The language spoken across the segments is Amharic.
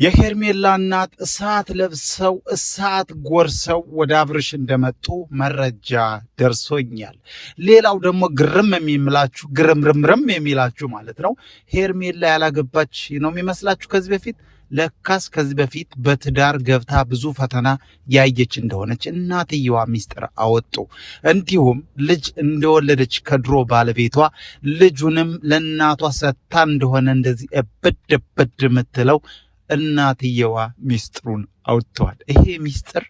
የሄርሜላ እናት እሳት ለብሰው እሳት ጎርሰው ወደ አብርሽ እንደመጡ መረጃ ደርሶኛል። ሌላው ደግሞ ግርምርምርም የሚላችሁ ማለት ነው ሄርሜላ ያላገባች ነው የሚመስላችሁ ከዚህ በፊት ለካስ ከዚህ በፊት በትዳር ገብታ ብዙ ፈተና ያየች እንደሆነች እናትየዋ ሚስጥር አወጡ። እንዲሁም ልጅ እንደወለደች ከድሮ ባለቤቷ ልጁንም ለእናቷ ሰጥታ እንደሆነ እንደዚህ እብድ የምትለው እናትየዋ ሚስጥሩን አውጥተዋል። ይሄ ሚስጥር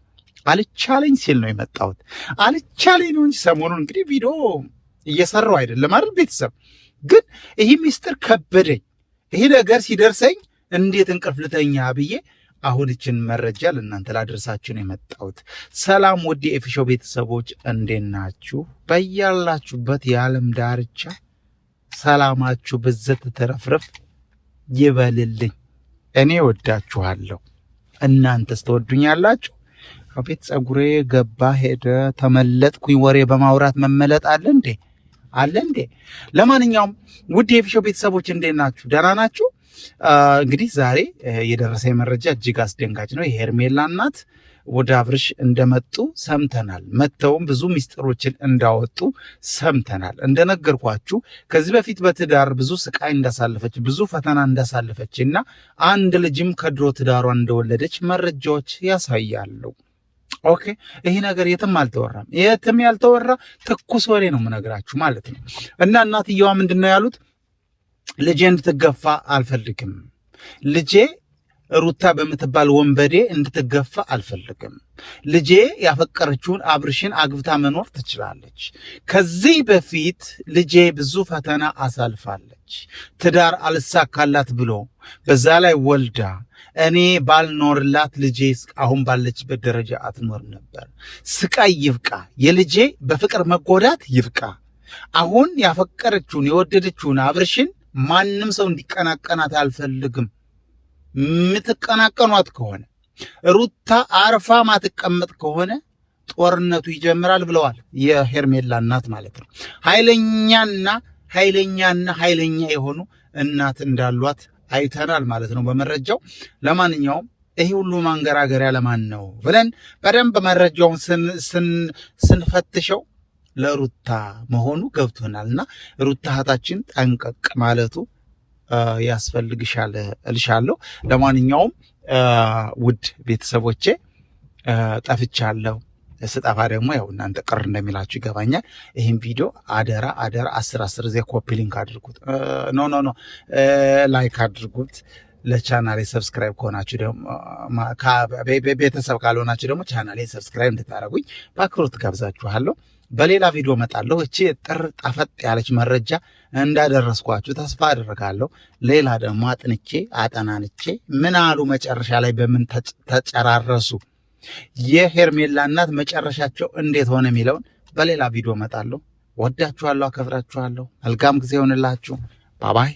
አልቻለኝ ሲል ነው የመጣሁት። አልቻለኝ ነው እንጂ ሰሞኑን እንግዲህ ቪዲዮ እየሰራው አይደለም አይደል ቤተሰብ። ግን ይሄ ሚስጥር ከበደኝ። ይሄ ነገር ሲደርሰኝ እንዴት እንቅልፍ ልተኛ ብዬ አሁን እችን መረጃ ለእናንተ ላደርሳችሁ ነው የመጣሁት። ሰላም ውድ የኤፊሾ ቤተሰቦች እንዴት ናችሁ? በያላችሁበት የዓለም ዳርቻ ሰላማችሁ ብዘት ተረፍረፍ ይበልልኝ። እኔ ወዳችኋለሁ፣ እናንተስ ትወዱኛላችሁ? አቤት ጸጉሬ ገባ ሄደ ተመለጥኩኝ። ወሬ በማውራት መመለጥ አለ እንዴ? ለማንኛውም ውድ የኤፊሾ ቤተሰቦች እንዴት ናችሁ? ደህና ናችሁ? እንግዲህ ዛሬ የደረሰ መረጃ እጅግ አስደንጋጭ ነው። የሄርሜላ እናት ወደ አብርሽ እንደመጡ ሰምተናል። መጥተውም ብዙ ሚስጥሮችን እንዳወጡ ሰምተናል። እንደነገርኳችሁ ከዚህ በፊት በትዳር ብዙ ስቃይ እንዳሳለፈች ብዙ ፈተና እንዳሳለፈች እና አንድ ልጅም ከድሮ ትዳሯ እንደወለደች መረጃዎች ያሳያሉ። ኦኬ፣ ይሄ ነገር የትም አልተወራም። የትም ያልተወራ ትኩስ ወሬ ነው የምነግራችሁ ማለት ነው። እና እናትየዋ ምንድን ነው ያሉት? ልጄ እንድትገፋ አልፈልግም። ልጄ ሩታ በምትባል ወንበዴ እንድትገፋ አልፈልግም። ልጄ ያፈቀረችውን አብርሽን አግብታ መኖር ትችላለች። ከዚህ በፊት ልጄ ብዙ ፈተና አሳልፋለች። ትዳር አልሳካላት ብሎ በዛ ላይ ወልዳ እኔ ባልኖርላት ልጄ አሁን ባለችበት ደረጃ አትኖር ነበር። ስቃይ ይብቃ። የልጄ በፍቅር መጎዳት ይብቃ። አሁን ያፈቀረችውን የወደደችውን አብርሽን ማንም ሰው እንዲቀናቀናት አልፈልግም። የምትቀናቀኗት ከሆነ ሩታ አርፋ ማትቀመጥ ከሆነ ጦርነቱ ይጀምራል ብለዋል የሄርሜላ እናት ማለት ነው። ኃይለኛ የሆኑ እናት እንዳሏት አይተናል ማለት ነው በመረጃው። ለማንኛውም ይህ ሁሉ ማንገራገሪያ ለማን ነው ብለን በደንብ መረጃውን ስንፈትሸው ለሩታ መሆኑ ገብቶናልና ሩታ እህታችን ጠንቀቅ ማለቱ ያስፈልግሻል እልሻለሁ። ለማንኛውም ውድ ቤተሰቦቼ ጠፍቻለሁ። ስጠፋ ደግሞ ያው እናንተ ቅር እንደሚላችሁ ይገባኛል። ይህም ቪዲዮ አደራ 10 ጊዜ ኮፒ ሊንክ አድርጉት። ኖ ላይክ አድርጉት። ለቻናሌ ሰብስክራይብ ከሆናችሁ ደግሞ ቤተሰብ ካልሆናችሁ ደግሞ ቻናሌ ሰብስክራይብ እንድታደርጉኝ በአክብሮት ጋብዛችኋለሁ። በሌላ ቪዲዮ መጣለሁ። እቺ ጥር ጠፈጥ ያለች መረጃ እንዳደረስኳችሁ ተስፋ አደርጋለሁ። ሌላ ደግሞ አጠናንቼ ምን አሉ መጨረሻ ላይ በምን ተጨራረሱ፣ የሄርሜላ እናት መጨረሻቸው እንዴት ሆነ የሚለውን በሌላ ቪዲዮ መጣለሁ። ወዳችኋለሁ፣ አከብራችኋለሁ። መልካም ጊዜ ይሆንላችሁ። ባባይ